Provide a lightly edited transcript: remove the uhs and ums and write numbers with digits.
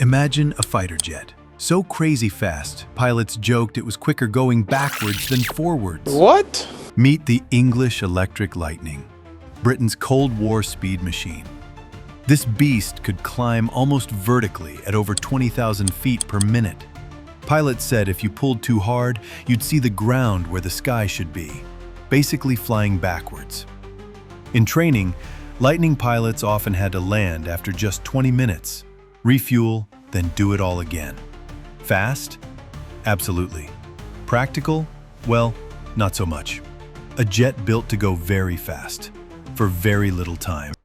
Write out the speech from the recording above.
Imagine a fighter jet. So crazy fast, pilots joked it was quicker going backwards than forwards. What? Meet the English Electric Lightning, Britain's Cold War speed machine. This beast could climb almost vertically at over 20,000 feet per minute. Pilots said if you pulled too hard, you'd see the ground where the sky should be, basically flying backwards. In training, Lightning pilots often had to land after just 20 minutes, refuel, then do it all again. Fast? Absolutely. Practical? Well, not so much. A jet built to go very fast, for very little time.